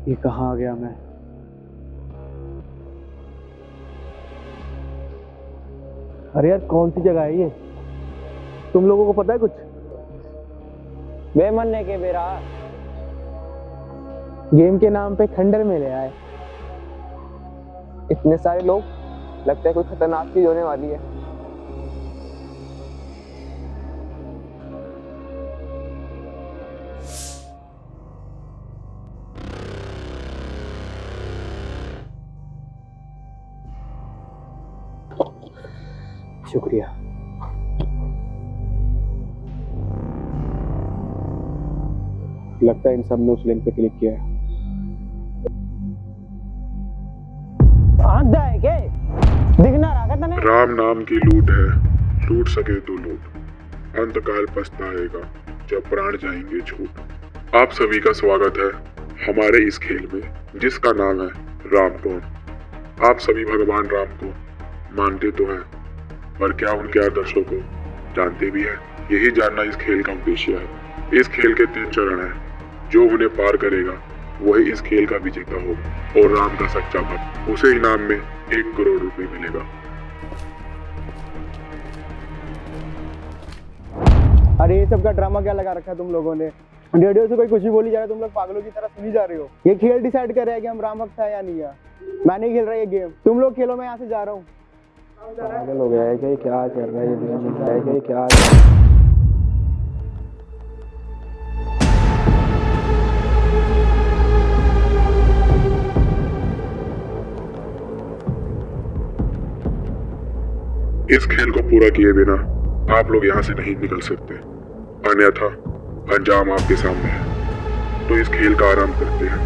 ये कहाँ आ गया मैं? अरे यार कौन सी जगह है ये? तुम लोगों को पता है कुछ? बेमनने के बेरा गेम के नाम पे खंडर में ले आए। इतने सारे लोग, लगता है कोई खतरनाक चीज होने वाली है। शुक्रिया। लगता है इन सब ने उस लिंक पे क्लिक किया है। आंधा है के दिखना रहा था तने। राम नाम की लूट है, लूट सके तो लूट, अंतकाल पछताएगा जब प्राण जाएंगे छूट। आप सभी का स्वागत है हमारे इस खेल में जिसका नाम है रामटोन। आप सभी भगवान राम को मानते तो हैं, पर क्या उनके आदर्शों को जानते भी हैं? यही जानना इस खेल का उद्देश्य है। इस खेल के 3 चरण हैं, जो उन्हें पार करेगा वही इस खेल का विजेता होगा और राम का सच्चा भक्त। उसे इनाम में 1 करोड़ रुपए मिलेगा। अरे ये सब का ड्रामा क्या लगा रखा है तुम लोगों ने? रेडियो से कोई कुछ भी बोली जा रहा है, तुम लोग पागलों की तरह सुनी जा रहे हो। ये खेल डिसाइड कर रहा है कि हम राम भक्त है या नहीं है। मैं नहीं खेल रहा ये गेम, तुम लोग खेलो, मैं यहाँ से जा रहा हूँ। पागल हो गया है क्या? क्या कर रहा है ये? क्या इस खेल को पूरा किए बिना आप लोग यहाँ से नहीं निकल सकते, अन्यथा अंजाम आपके सामने है। तो इस खेल का आरंभ करते हैं।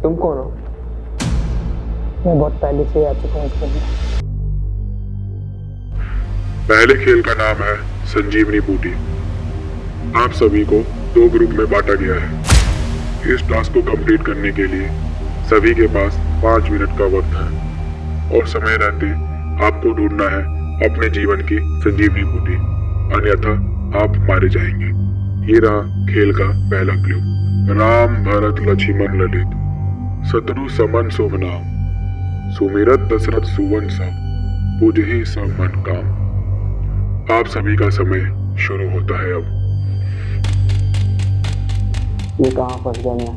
तुम कौन हो? मैं बहुत पहले से आ चुका हूँ इसके। पहले खेल का नाम है संजीवनी बूटी। आप सभी को 2 ग्रुप में बांटा गया है। इस टास्क को कंप्लीट करने के लिए सभी के पास 5 मिनट का वक्त है और समय रहते आपको ढूंढना है अपने जीवन की संजीवनी बूटी, अन्यथा आप मारे जाएंगे। ये रहा खेल का पहला क्लू। राम भरत लक्ष्मण ललित, शत्रु समन शुभ नाम, सुमिरत दशरथ सुवन सब, पूजहि सब मन काम। आप सभी का समय शुरू होता है अब। ये कहाँ फंस गया मैं?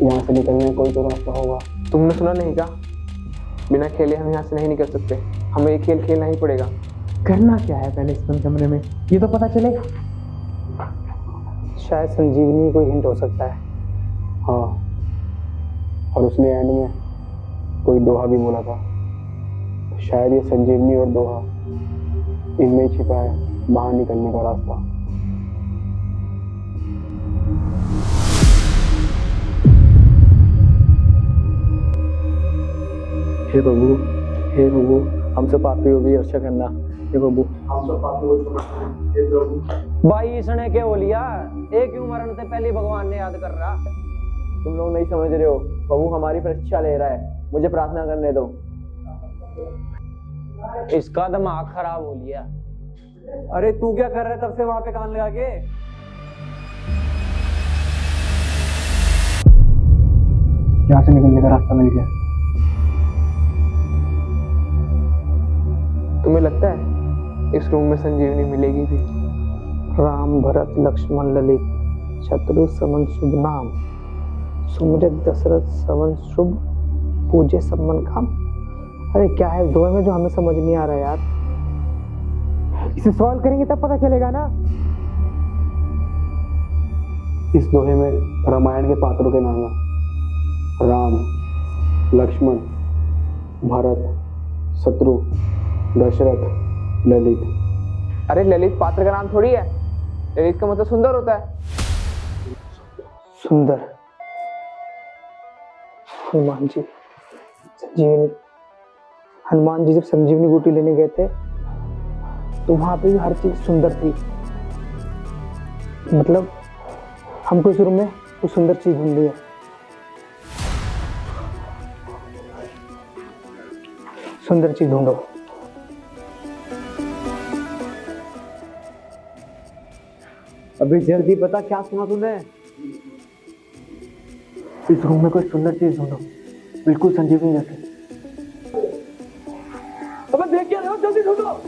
यहाँ से निकलने का कोई तो रास्ता होगा। तुमने सुना नहीं क्या? बिना खेले हम यहाँ से नहीं निकल सकते। हमें ये खेल खेलना ही पड़ेगा। करना क्या है पहले इस बंद कमरे में, ये तो पता चलेगा। शायद संजीवनी कोई हिंट हो सकता है। हाँ, और उसने एंड में कोई दोहा भी बोला था। शायद ये संजीवनी और दोहा इनमें ही छिपा है बाहर निकलने का रास्ता। हे प्रभु, हे प्रभु, हमसे पापियों की रक्षा करना। हे प्रभु, हम सब पापियों को क्षमा करें। हे प्रभु। भाई इसने क्या बोलिया? एक क्यों मरण से पहले भगवान ने याद कर रहा? तुम लोग नहीं समझ रहे हो। प्रभु हमारी परीक्षा ले रहा है, मुझे प्रार्थना करने दो। इसका दिमाग खराब हो लिया। अरे तू क्या कर रहा है तब से वहां पे कान लगा के? यहाँ से निकलने का रास्ता मिल गया। तुम्हें लगता है इस रूम में संजीवनी मिलेगी भी? राम भरत लक्ष्मण ललित, शत्रु समन शुभ नाम, सुमिरत दशरथ सवन शुभ, पूजे सब मन काम। अरे क्या है दोहे में जो हमें समझ नहीं आ रहा यार? इसे सॉल्व करेंगे तब पता चलेगा ना। इस दोहे में रामायण के पात्रों के नाम है। राम, लक्ष्मण, भरत, शत्रु, दशरथ, ललित। अरे ललित पात्र का नाम थोड़ी है, ललित का मतलब सुंदर होता है। सुंदर, हनुमान जी, संजीवनी। हनुमान जी जब संजीवनी बूटी लेने गए थे तो वहां पे भी हर चीज सुंदर थी। मतलब हमको इस रूम में कुछ सुंदर चीज ढूंढ ली है। सुंदर चीज ढूंढो। अभी जल्दी बता, क्या सुना तूने? इस रूम में कोई सुंदर चीज ढूंढो, बिल्कुल संजीवनी जैसे। अबे देख क्या रहे हो, जल्दी ढूंढो।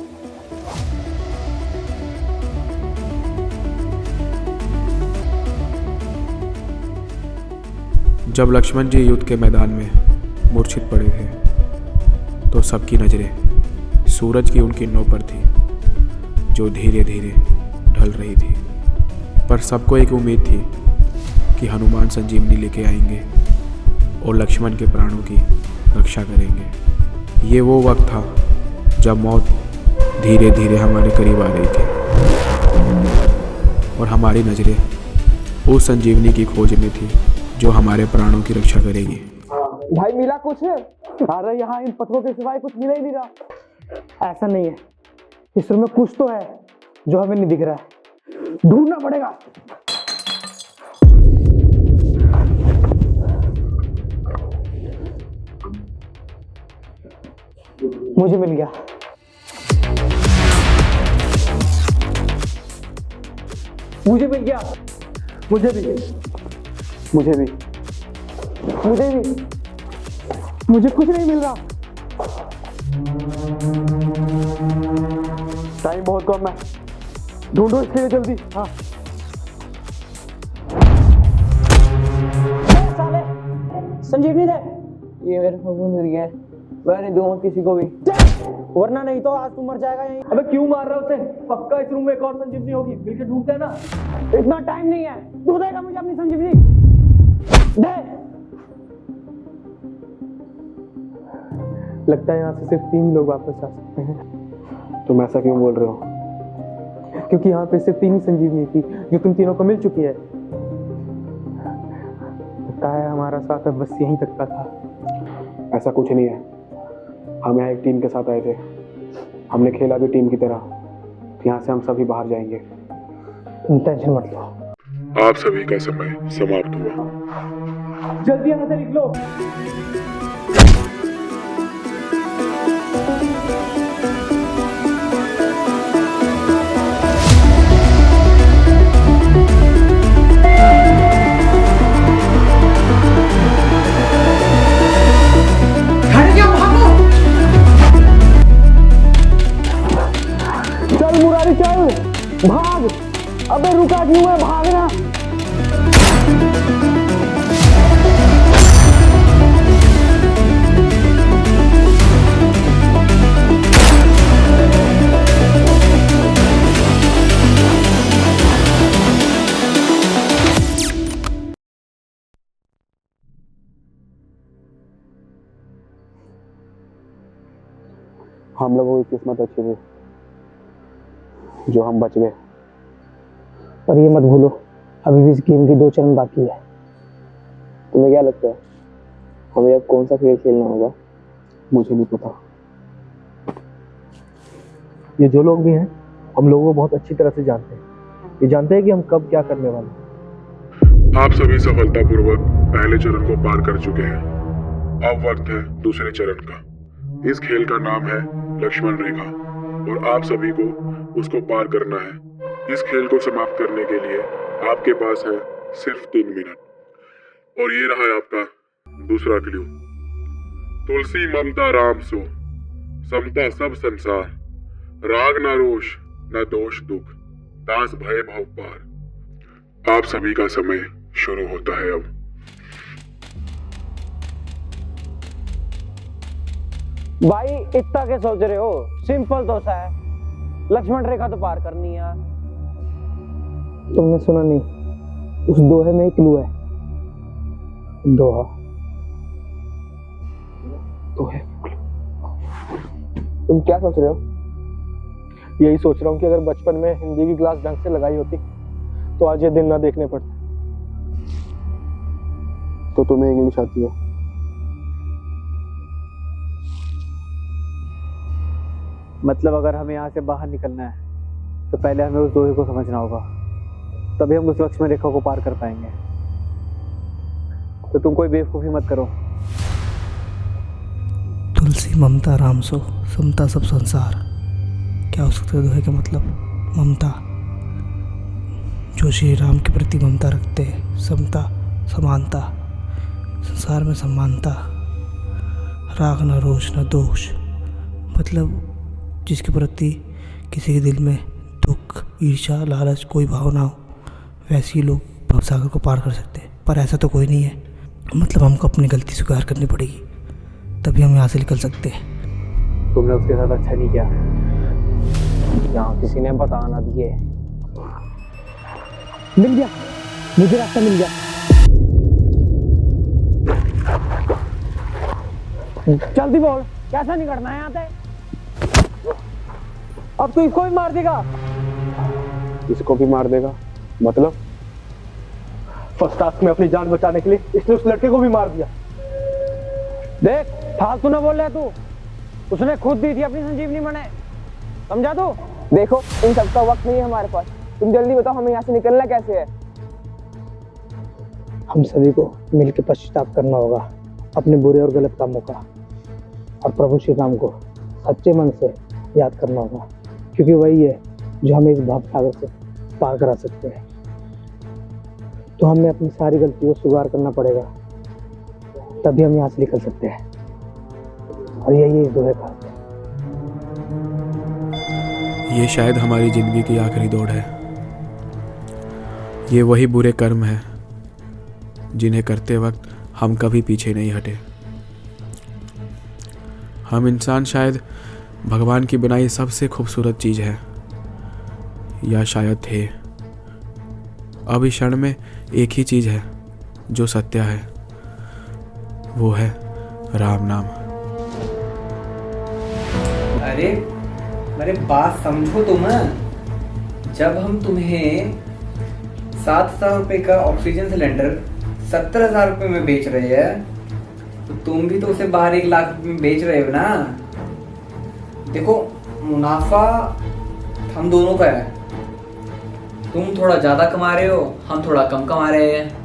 जब लक्ष्मण जी युद्ध के मैदान में मूर्छित पड़े थे तो सबकी नज़रें सूरज की उनकी नौ पर थी, जो धीरे धीरे ढल रही थी। पर सबको एक उम्मीद थी कि हनुमान संजीवनी लेके आएंगे और लक्ष्मण के प्राणों की रक्षा करेंगे। ये वो वक्त था जब मौत धीरे धीरे हमारे करीब आ रही थी और हमारी नज़रें उस संजीवनी की खोज में थी जो हमारे प्राणों की रक्षा करेगी। भाई मिला कुछ? अरे यहाँ इन पत्थरों के सिवाय कुछ मिल ही नहीं रहा। ऐसा नहीं है, इस रूम में कुछ तो है जो हमें नहीं दिख रहा है, ढूंढना पड़ेगा। मुझे मिल गया। मुझे मिल गया। मुझे भी। मुझे भी। मुझे भी। मुझे कुछ नहीं मिल रहा। टाइम बहुत कम है, ढूंढो इसके लिए जल्दी। हाँ साले, संजीवनी दे। ये मेरे को मिल गया है, मैं नहीं दूंगा किसी को भी। वरना नहीं तो आज तू मर जाएगा यहीं। अबे क्यों मार रहा है उसे? पक्का इस रूम में एक और संजीवनी होगी, मिलकर ढूंढते हैं ना। इतना टाइम नहीं है, तू देगा मुझे अपनी संजीवनी दे। लगता है यहाँ से सिर्फ 3 लोग वापस आ सकते हैं। तुम ऐसा क्यों बोल रहे हो? क्योंकि यहाँ पे सिर्फ 3 ही संजीवनी थी जो तुम तीनों को मिल चुकी है। लगता है हमारा साथ अब बस यहीं तक का था। ऐसा कुछ नहीं है, हम यहाँ एक टीम के साथ आए थे, हमने खेला भी टीम की तरह। यहाँ से हम सभी बाहर जाएंगे, तुम टेंशन मत लो। आप सभी का समय समाप्त हुआ। जल्दी यहाँ से निकलो। चल मुरारी चल, भाग। अबे रुका क्यों है, भागना। हम लोगों की किस्मत अच्छी थी जो हम बच गए। पर ये मत भूलो, अभी भी इस गेम के 2 चरण बाकी है। तुम्हें क्या लगता है हमें अब कौन सा खेल खेलना होगा? मुझे नहीं पता। ये जो लोग भी हैं हम लोगों को बहुत अच्छी तरह से जानते हैं। ये जानते हैं कि हम कब क्या करने वाले हैं। आप सभी सफलतापूर्वक पहले चरण को पार कर चुके हैं। अब वक्त है दूसरे चरण का। इस खेल का नाम है लक्ष्मण रेखा और आप सभी को उसको पार करना है। इस खेल को समाप्त करने के लिए आपके पास है सिर्फ 3 मिनट। और ये रहा आपका दूसरा क्लू। तुलसी ममता राम सो, समता सब संसार, राग न रोष न दोष दुख, दास भय भव पार। आप सभी का समय शुरू होता है अब। भाई इतना क्या सोच रहे हो, सिंपल तो सा है, लक्ष्मण रेखा तो पार करनी है। तुमने सुना नहीं, उस दोहे में एक क्लू है। दोहा तो है। तुम क्या सोच रहे हो? यही सोच रहा हूँ कि अगर बचपन में हिंदी की क्लास ढंग से लगाई होती तो आज ये दिन ना देखने पड़ते। तो तुम्हें इंग्लिश आती है? मतलब अगर हमें यहाँ से बाहर निकलना है तो पहले हमें उस दोहे को समझना होगा, तभी हम उस लक्ष्मण रेखा को पार कर पाएंगे। तो तुम कोई बेवकूफ़ी मत करो। तुलसी ममता राम सो समता सब संसार। क्या हो सकता है दोहे का मतलब? ममता, जो श्री राम के प्रति ममता रखते हैं। समता, समानता, संसार में समानता। राग न रोष न दोष, मतलब जिसके प्रति किसी के दिल में दुख, ईर्ष्या, लालच कोई भाव ना हो, वैसे ही लोग भवसागर को पार कर सकते हैं। पर ऐसा तो कोई नहीं है। मतलब हमको अपनी गलती स्वीकार करनी पड़ेगी, तभी हम यहाँ से निकल सकते हैं। तुमने उसके साथ अच्छा नहीं किया। यहाँ किसी ने बता ना दिए। मिल गया, मुझे रास्ता मिल गया। जल्दी बोल, कैसा निकलना है यहाँ से? अब तो इसको भी मार देगा। इसको भी मार देगा? मतलब? फर्स्ट टास्क में अपनी जान बचाने के लिए इसने उस लड़के को भी मार दिया। देख, फालतू ना बोल रहा तू। उसने खुद दी थी अपनी संजीवनी मने, समझा तू? देखो, इन सबका वक्त नहीं है हमारे पास। तुम जल्दी बताओ हमें यहाँ से निकलना कैसे है? हम सभी को मिलकर पश्चाताप करना होगा अपने बुरे और गलत कामों का, और प्रभु श्री राम को सच्चे मन से याद करना होगा, क्योंकि वही है जो हमें इस भाव सागर से पार करा सकते हैं। तो हमें अपनी सारी गलतियों को स्वीकार करना पड़ेगा, तभी हम यहाँ से निकल सकते हैं। और यही इस दोहे का अर्थ है। ये शायद हमारी जिंदगी की आखिरी दौड़ है। ये वही बुरे कर्म है जिन्हें करते वक्त हम कभी पीछे नहीं हटे। हम इंसान शायद भगवान की बनाई सबसे खूबसूरत चीज़ है, या शायद थे। अब इस क्षण में एक ही चीज़ है जो सत्य है, वो है राम नाम। अरे बात समझो तुम। जब हम तुम्हें 7,000 रुपये का ऑक्सीजन सिलेंडर 70,000 रुपये में बेच रहे हैं, तो तुम भी तो उसे बाहर 1 लाख रुपये में बेच रहे हो ना। देखो, मुनाफा हम दोनों का है। तुम थोड़ा ज़्यादा कमा रहे हो, हम थोड़ा कम कमा रहे हैं।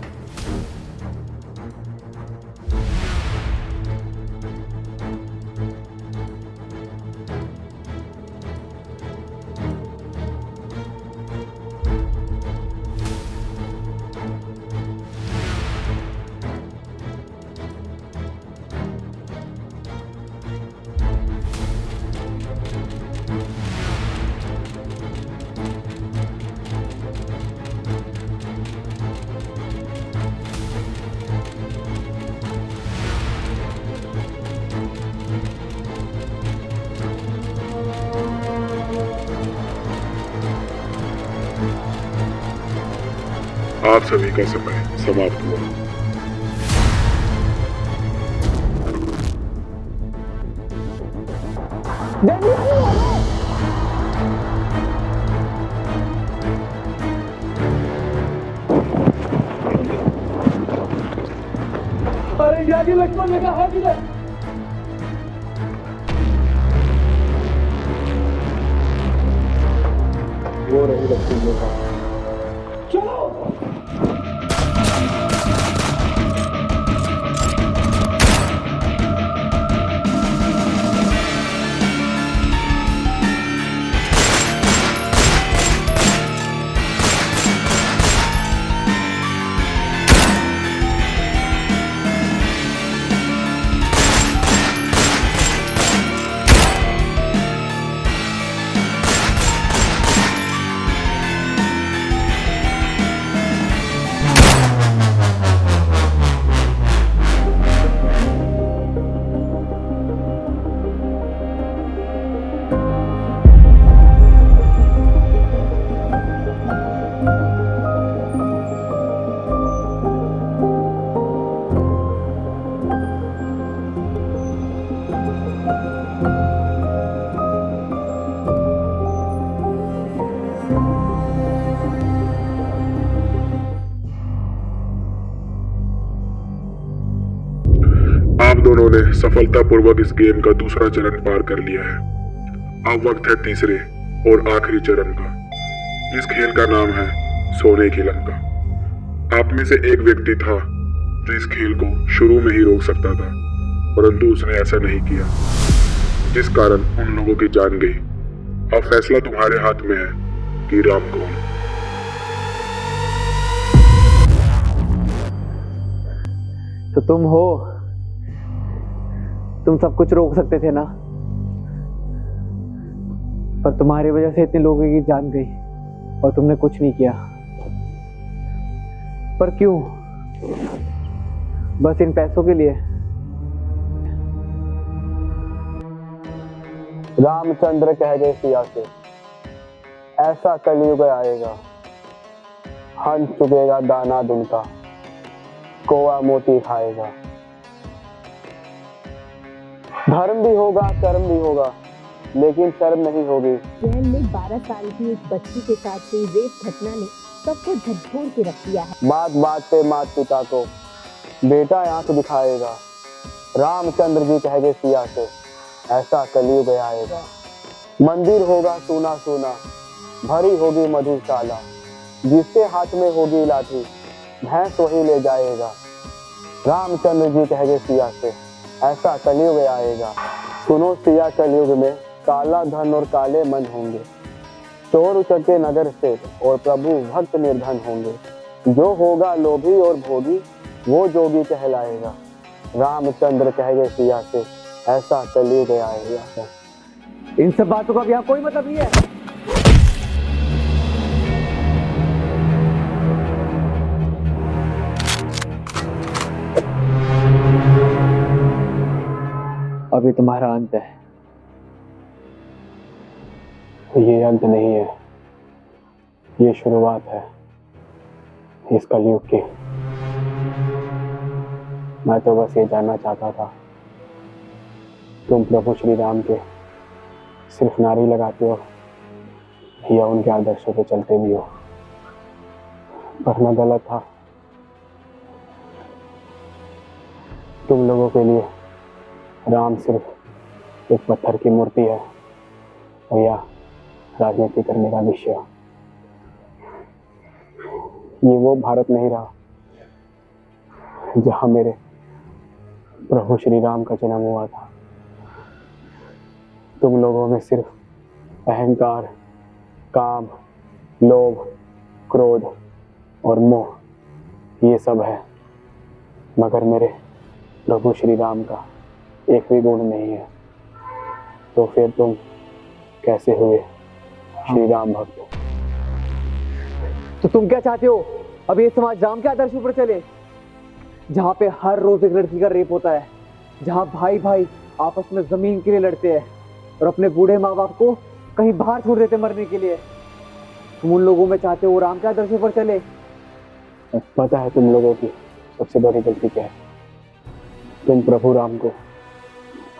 आप सभी का समय समाप्त हुआ। अरे यार, ये लक्ष्मण रेखा है किधर? वो रही लक्ष्मण रेखा। उन्होंने सफलतापूर्वक इस गेम का दूसरा चरण पार कर लिया है। अब वक्त है तीसरे और आखिरी चरण का। इस खेल का नाम है सोने की लंका। आप में से एक व्यक्ति था जो इस खेल को शुरू में ही रोक सकता था, परंतु उसने ऐसा नहीं किया, जिस कारण उन लोगों की जान गई। अब फैसला तुम्हारे हाथ में है कि राम कौन। तो तुम हो, तुम सब कुछ रोक सकते थे ना, पर तुम्हारी वजह से इतने लोगों की जान गई और तुमने कुछ नहीं किया। पर क्यों? बस इन पैसों के लिए? रामचंद्र कह गए सिया से, ऐसा कलयुग आएगा, हंस चुकेगा दाना दुनका, कोआ मोती खाएगा। धर्म भी होगा, कर्म भी होगा, लेकिन शर्म नहीं होगी। जैन में 12 साल की एक बच्ची के साथ हुई रेप घटना ने सबको झकझोर के रख दिया है। बात बात पे मात पिता को बेटा आंख दिखाएगा। रामचंद्र जी कह गए सिया से, ऐसा कलयुग आएगा। मंदिर होगा सूना सूना, भरी होगी मधुशाला, जिसके हाथ में होगी लाठी, भैंस वही ले जाएगा। रामचंद्र जी कह गए सिया से, ऐसा कलयुग आएगा। सुनो सिया, कलयुग में काला धन और काले मन होंगे, चोर उचके नगर से और प्रभु भक्त निर्धन होंगे। जो होगा लोभी और भोगी, वो जोगी कहलाएगा। रामचंद्र कह गए सिया से, ऐसा कलयुग आएगा। इन सब बातों का भी यहाँ कोई मतलब नहीं है। अभी तुम्हारा अंत है। ये अंत नहीं है, ये शुरुआत है इस कलयुग की। मैं तो बस ये जानना चाहता था, तुम प्रभु श्री राम के सिर्फ नारी लगाते हो या उनके आदर्शों पे चलते भी हो? पर मैं गलत था। तुम लोगों के लिए राम सिर्फ एक पत्थर की मूर्ति है या राजनीति करने का विषय। ये वो भारत नहीं रहा जहां मेरे प्रभु श्री राम का जन्म हुआ था। तुम लोगों में सिर्फ अहंकार, काम, लोभ, क्रोध और मोह ये सब है, मगर मेरे प्रभु श्री राम का एक भी गुण नहीं है। तो फिर तुम कैसे हुए श्री राम भक्त? तो तुम क्या चाहते हो? अब ये समाज राम के आदर्शों पर चले, जहाँ पे हर रोज एक लड़की का रेप होता है, जहाँ भाई भाई आपस में जमीन के लिए लड़ते हैं और अपने बूढ़े माँ बाप को कहीं बाहर छोड़ देते मरने के लिए। तुम उन लोगों में चाहते हो राम के आदर्शों पर चले? पता है तुम लोगों की सबसे बड़ी गलती क्या है? तुम प्रभु राम को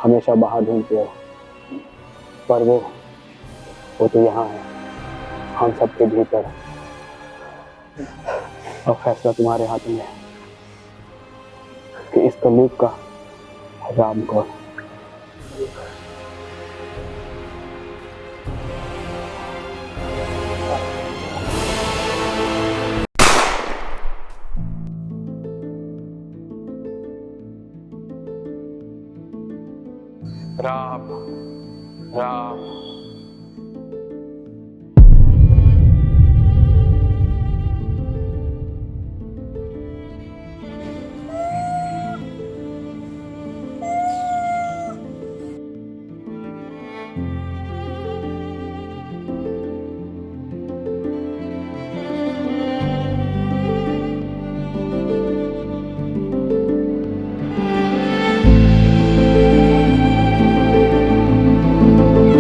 हमेशा बाहर ढूंढते हो, पर वो तो यहाँ है, हम सबके भीतर। और फैसला तुम्हारे हाथ में है कि इस कलयुग का राम कौन। राम राम